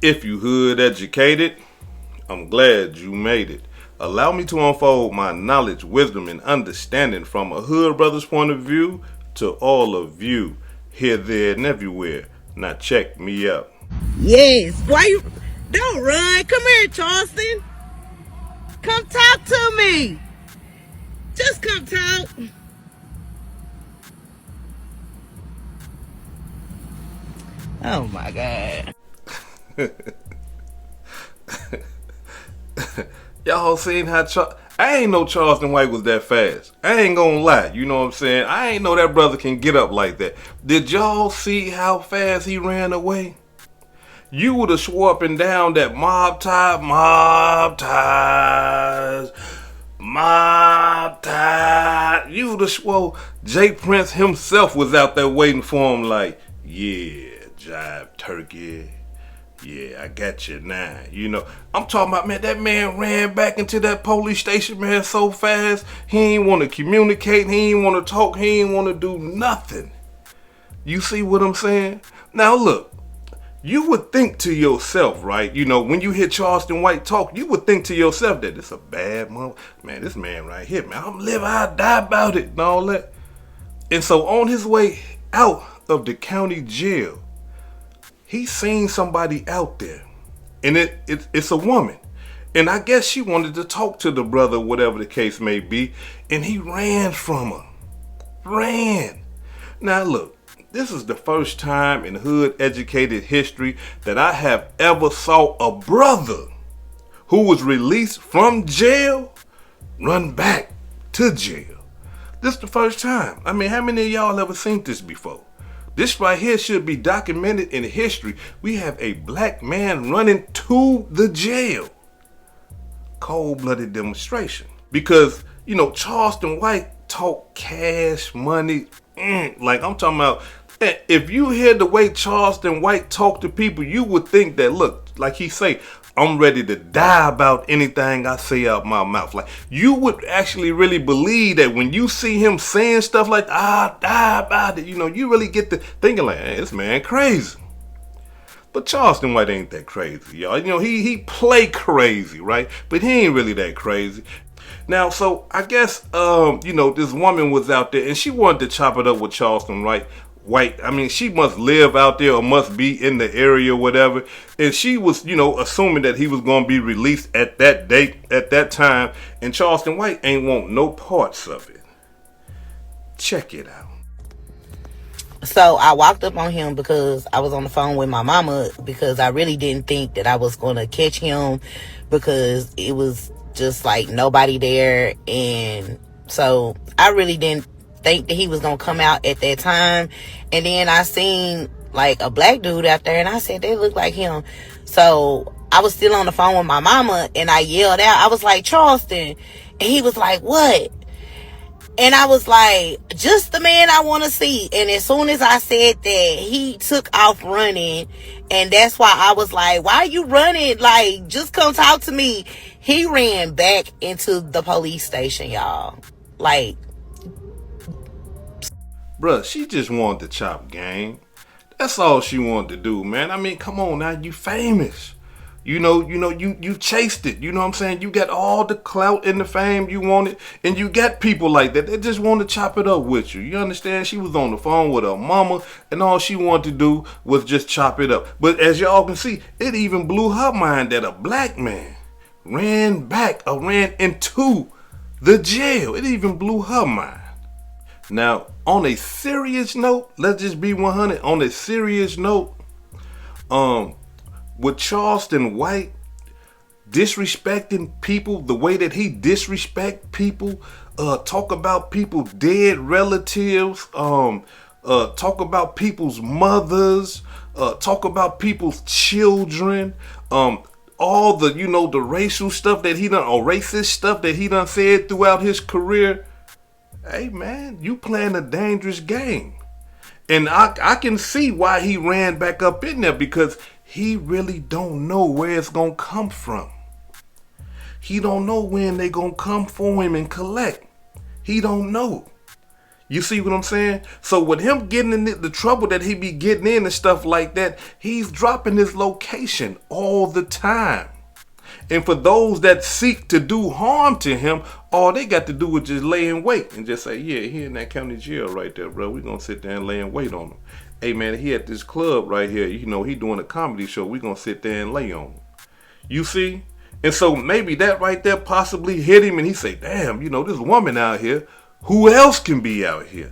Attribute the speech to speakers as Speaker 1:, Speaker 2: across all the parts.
Speaker 1: If you hood educated, I'm glad you made it. Allow me to unfold my knowledge, wisdom, and understanding from a hood brother's point of view to all of you, here, there, and everywhere. Now check me out.
Speaker 2: Yes. Why you don't run? Come here, Charleston. Come talk to me. Just come talk. Oh my God.
Speaker 1: Y'all seen how I ain't know Charleston White was that fast. I ain't gonna lie, you know what I'm saying? I ain't know that brother can get up like that. Did y'all see how fast he ran away? You would have swore up and down that mob ties. You would have swore Jay Prince himself was out there waiting for him like, yeah, jive turkey. Yeah, I got you now. You know, I'm talking about, man, that man ran back into that police station, man, so fast. He ain't want to communicate. He ain't want to talk. He ain't want to do nothing. You see what I'm saying? Now, look, you would think to yourself, right? You know, when you hear Charleston White talk, you would think to yourself that this a bad mother. Man, this man right here, man, I'm live, I die about it and all that. And so on his way out of the county jail, he seen somebody out there, and it's a woman, and I guess she wanted to talk to the brother, whatever the case may be, and he ran from her. Ran. Now look, this is the first time in hood educated history that I have ever saw a brother who was released from jail run back to jail. This is the first time. I mean, how many of y'all ever seen this before? This right here should be documented in history. We have a black man running to the jail. Cold-blooded demonstration. Because, you know, Charleston White talk cash money. Like, I'm talking about, if you hear the way Charleston White talk to people, you would think that, look, like he say, I'm ready to die about anything I say out my mouth. Like, you would actually really believe that when you see him saying stuff like, I'll die about it, you know, you really get to thinking like, hey, this man crazy. But Charleston White ain't that crazy, y'all. You know, he play crazy, right? But he ain't really that crazy. Now, so I guess, you know, this woman was out there and she wanted to chop it up with Charleston White. I mean, she must live out there or must be in the area or whatever. And she was, you know, assuming that he was going to be released at that date, at that time. And Charleston White ain't want no parts of it. Check it out.
Speaker 2: So I walked up on him because I was on the phone with my mama, because I really didn't think that I was going to catch him, because it was just like nobody there. And so I really didn't think that he was gonna come out at that time. And then I seen like a black dude out there, and I said, they look like him. So I was still on the phone with my mama, and I yelled out, I was like, Charleston. And he was like, what? And I was like, just the man I want to see. And as soon as I said that, he took off running. And that's why I was like, why are you running? Like, just come talk to me. He ran back into the police station, y'all. Like,
Speaker 1: bruh, she just wanted to chop game. That's all she wanted to do, man. I mean, come on now, you famous. You chased it. You know what I'm saying? You got all the clout and the fame you wanted, and you got people like that. They just want to chop it up with you. You understand? She was on the phone with her mama, and all she wanted to do was just chop it up. But as y'all can see, it even blew her mind that a black man ran into the jail. It even blew her mind. Now, on a serious note, let's just be 100. On a serious note, with Charleston White disrespecting people the way that he disrespect people, talk about people's dead relatives, talk about people's mothers, talk about people's children, all the, you know, the racial stuff that he done, or racist stuff that he done said throughout his career. Hey man, you playing a dangerous game. And I can see why he ran back up in there, because he really don't know where it's gonna come from. He don't know when they gonna come for him and collect. He don't know. You see what I'm saying? So with him getting in the trouble that he be getting in and stuff like that, he's dropping his location all the time. And for those that seek to do harm to him, all they got to do is just lay in wait and just say, yeah, he in that county jail right there, bro. We're going to sit there and lay in wait on him. Hey, man, he at this club right here. You know, he doing a comedy show. We're going to sit there and lay on him. You see? And so maybe that right there possibly hit him and he say, damn, you know, this woman out here. Who else can be out here?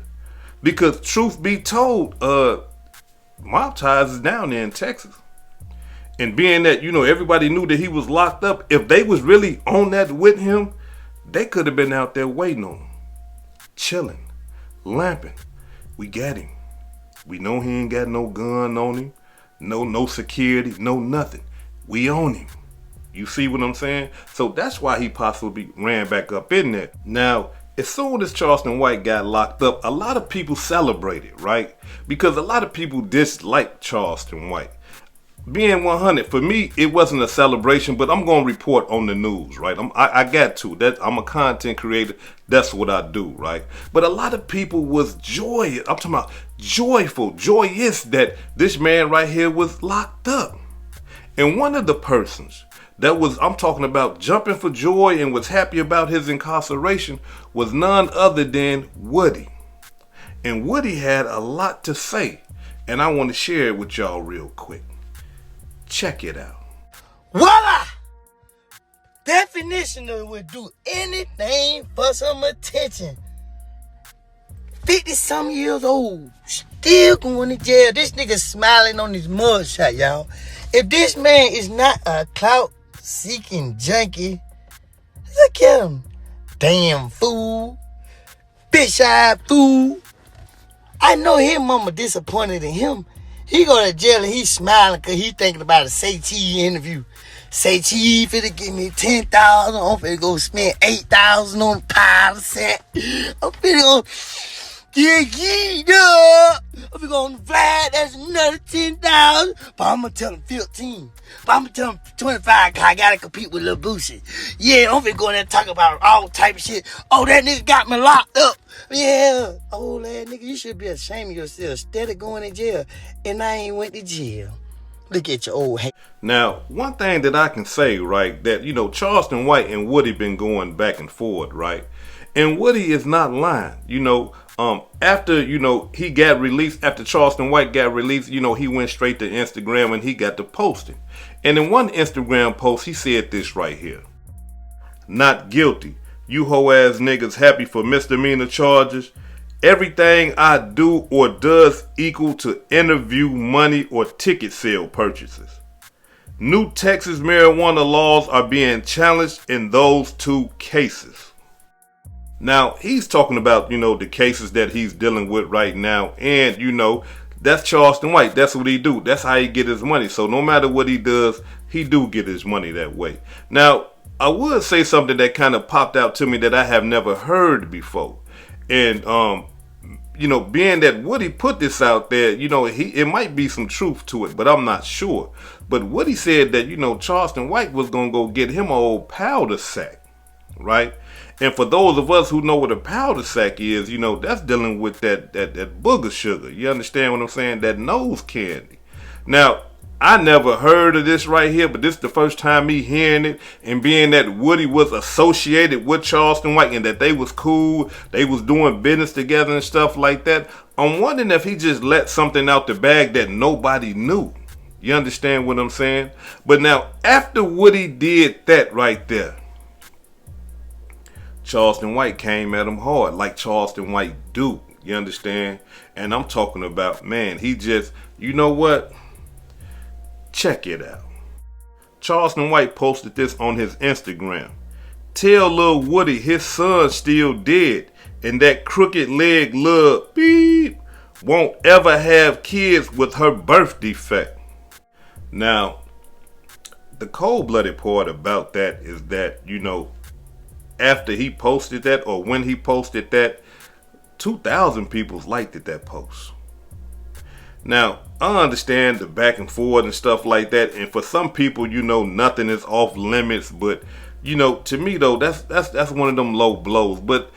Speaker 1: Because truth be told, mob ties is down there in Texas. And being that, you know, everybody knew that he was locked up, if they was really on that with him, they could have been out there waiting on him. Chilling. Lamping. We got him. We know he ain't got no gun on him. No security. No nothing. We own him. You see what I'm saying? So that's why he possibly ran back up in there. Now, as soon as Charleston White got locked up, a lot of people celebrated, right? Because a lot of people disliked Charleston White. Being 100, for me, it wasn't a celebration, but I'm going to report on the news, right? I got to. I'm a content creator. That's what I do, right? But a lot of people was joyous. I'm talking about joyful, joyous that this man right here was locked up. And one of the persons that was, I'm talking about, jumping for joy and was happy about his incarceration was none other than Woody. And Woody had a lot to say, and I want to share it with y'all real quick. Check it out.
Speaker 3: Voila! Definition of would do anything for some attention. 50-some years old, still going to jail. This nigga smiling on his mugshot, y'all. If this man is not a clout-seeking junkie, look at him. Damn fool. Bitch-eyed fool. I know his mama disappointed in him. He go to jail and he smiling because he thinking about a Say Cheese interview. Say Cheese finna give me 10,000. I'm finna go spend 8,000 on a pile of set. I'm finna go I'm finna go on the flag. That's another 10,000. But I'm gonna tell him 15. But I'm gonna tell him 25 because I gotta compete with Lil Boosie. Yeah, I'm finna go in there and talk about all type of shit. Oh, that nigga got me locked up. Yeah, old ass nigga, you should be ashamed of yourself. Instead of going to jail, and I ain't went to jail. Look at your old head.
Speaker 1: Now, one thing that I can say, right, that, you know, Charleston White and Woody been going back and forth, right? And Woody is not lying. You know, after, you know, he got released, after Charleston White got released, you know, he went straight to Instagram and he got to posting. And in one Instagram post, he said this right here. Not guilty. You hoe ass niggas happy for misdemeanor charges? Everything I do or does equal to interview money or ticket sale purchases. New Texas marijuana laws are being challenged in those two cases. Now, he's talking about, you know, the cases that he's dealing with right now. And, you know, that's Charleston White. That's what he do. That's how he get his money. So no matter what he does, he do get his money that way. Now, I would say something that kind of popped out to me that I have never heard before. And, you know, being that Woody put this out there, you know, it might be some truth to it, but I'm not sure. But Woody said that, you know, Charleston White was going to go get him an old powder sack, right? And for those of us who know what a powder sack is, you know, that's dealing with that booger sugar. You understand what I'm saying? That nose candy. Now, I never heard of this right here, but this is the first time me hearing it. And being that Woody was associated with Charleston White and that they was cool, they was doing business together and stuff like that, I'm wondering if he just let something out the bag that nobody knew. You understand what I'm saying? But now, after Woody did that right there, Charleston White came at him hard, like Charleston White do. You understand? And I'm talking about, man, he just, you know what? Check it out. Charleston White posted this on his Instagram. Tell Lil Woody his son still dead and that crooked leg Lil Beep won't ever have kids with her birth defect. Now, the cold-blooded part about that is that, you know, after he posted that or when he posted that, 2,000 people liked it, that post. Now, I understand the back and forth and stuff like that, and for some people, you know, nothing is off limits, but, you know, to me, though, that's one of them low blows. But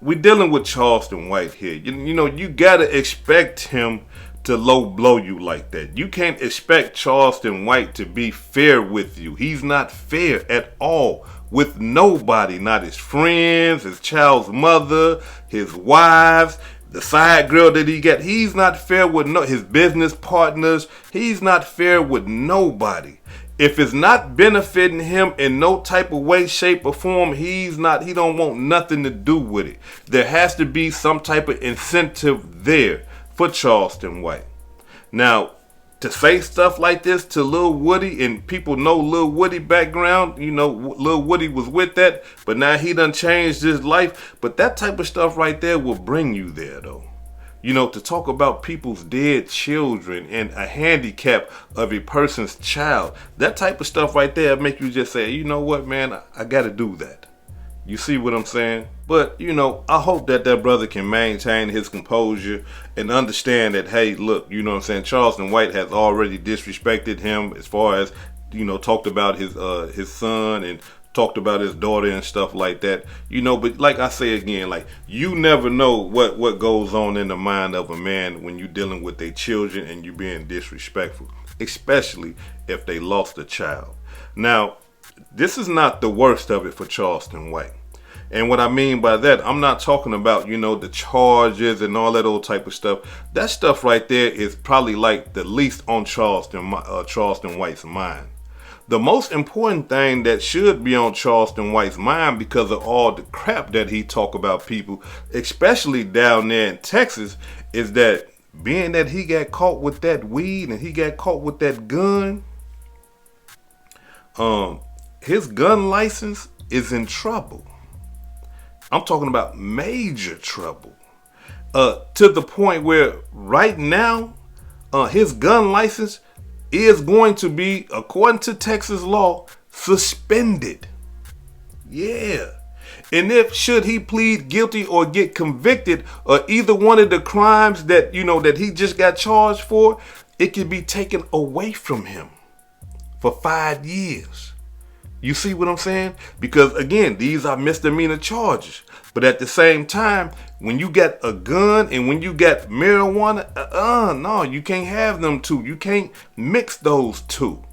Speaker 1: we're dealing with Charleston White here. You know, you gotta expect him to low blow you like that. You can't expect Charleston White to be fair with you. He's not fair at all with nobody, not his friends, his child's mother, his wives, the side girl that he got. He's not fair with his business partners. He's not fair with nobody. If it's not benefiting him in no type of way, shape, or form, he don't want nothing to do with it. There has to be some type of incentive there for Charleston White. Now, to say stuff like this to Lil Woody, and people know Lil Woody background, you know, Lil Woody was with that, but now he done changed his life. But that type of stuff right there will bring you there, though. You know, to talk about people's dead children and a handicap of a person's child, that type of stuff right there make you just say, you know what, man, I got to do that. You see what I'm saying? But, you know, I hope that brother can maintain his composure and understand that, hey, look, you know what I'm saying, Charleston White has already disrespected him as far as, you know, talked about his son and talked about his daughter and stuff like that. You know, but like I say again, like, you never know what goes on in the mind of a man when you're dealing with their children and you being disrespectful, especially if they lost a child. Now, this is not the worst of it for Charleston White. And what I mean by that, I'm not talking about, you know, the charges and all that old type of stuff. That stuff right there is probably like the least on Charleston White's mind. The most important thing that should be on Charleston White's mind, because of all the crap that he talk about people, especially down there in Texas, is that being that he got caught with that weed and he got caught with that gun, his gun license is in trouble. I'm talking about major trouble. To the point where right now, his gun license is going to be, according to Texas law, suspended. Yeah. And if should he plead guilty or get convicted of either one of the crimes that, you know, that he just got charged for, it can be taken away from him for 5 years. You see what I'm saying? Because again, these are misdemeanor charges. But at the same time, when you got a gun and when you got marijuana, no, you can't have them two. You can't mix those two.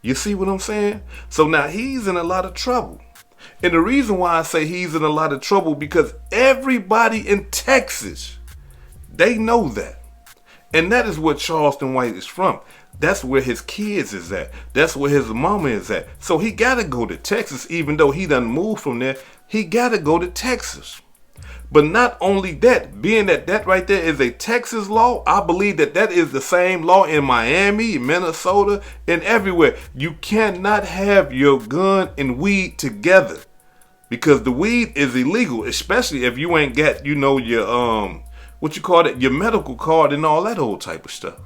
Speaker 1: You see what I'm saying? So now he's in a lot of trouble. And the reason why I say he's in a lot of trouble, because everybody in Texas, they know that. And that is what Charleston White is from. That's where his kids is at. That's where his mama is at. So he got to go to Texas, even though he done moved from there. He got to go to Texas. But not only that, being that right there is a Texas law, I believe that is the same law in Miami, Minnesota, and everywhere. You cannot have your gun and weed together, because the weed is illegal, especially if you ain't got, you know, your your medical card and all that old type of stuff.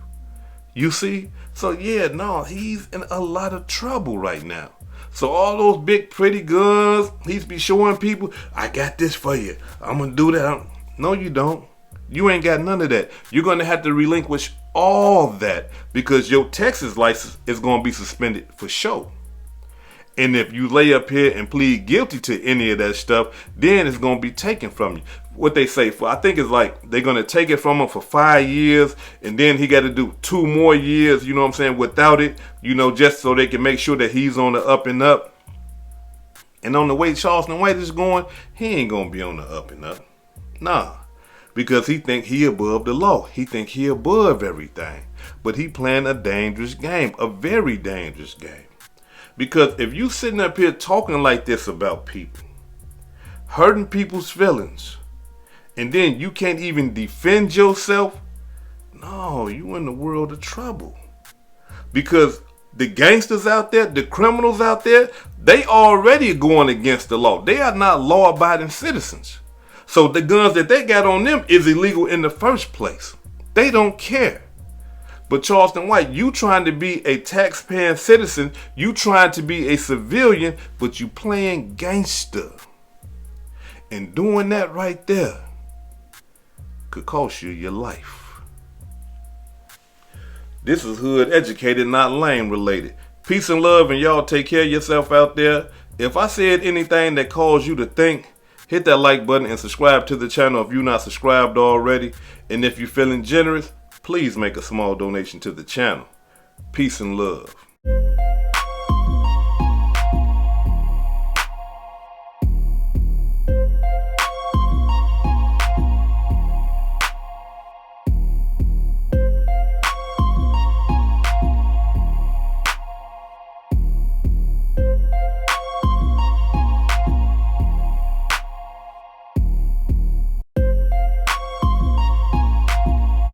Speaker 1: You see? So yeah, no, he's in a lot of trouble right now. So all those big pretty guns, he's be showing people, I got this for you. I'm going to do that. No, you don't. You ain't got none of that. You're going to have to relinquish all that, because your Texas license is going to be suspended for sure. And if you lay up here and plead guilty to any of that stuff, then it's going to be taken from you. What they say, I think it's like they're going to take it from him for 5 years, and then he got to do 2 more years, you know what I'm saying, without it, you know, just so they can make sure that he's on the up and up. And on the way Charleston White is going, he ain't going to be on the up and up. Nah, because he think he above the law. He think he above everything. But he playing a dangerous game, a very dangerous game. Because if you sitting up here talking like this about people, hurting people's feelings, and then you can't even defend yourself, no, you in the world of trouble. Because the gangsters out there, the criminals out there, they already going against the law. They are not law-abiding citizens. So the guns that they got on them is illegal in the first place. They don't care. But Charleston White, you trying to be a taxpaying citizen, you trying to be a civilian, but you playing gangster. And doing that right there could cost you your life. This is Hood Educated, not Lame Related. Peace and love, and y'all take care of yourself out there. If I said anything that caused you to think, Hit that like button and subscribe to the channel if you're not subscribed already. And if you're feeling generous, please make a small donation to the channel. Peace and love.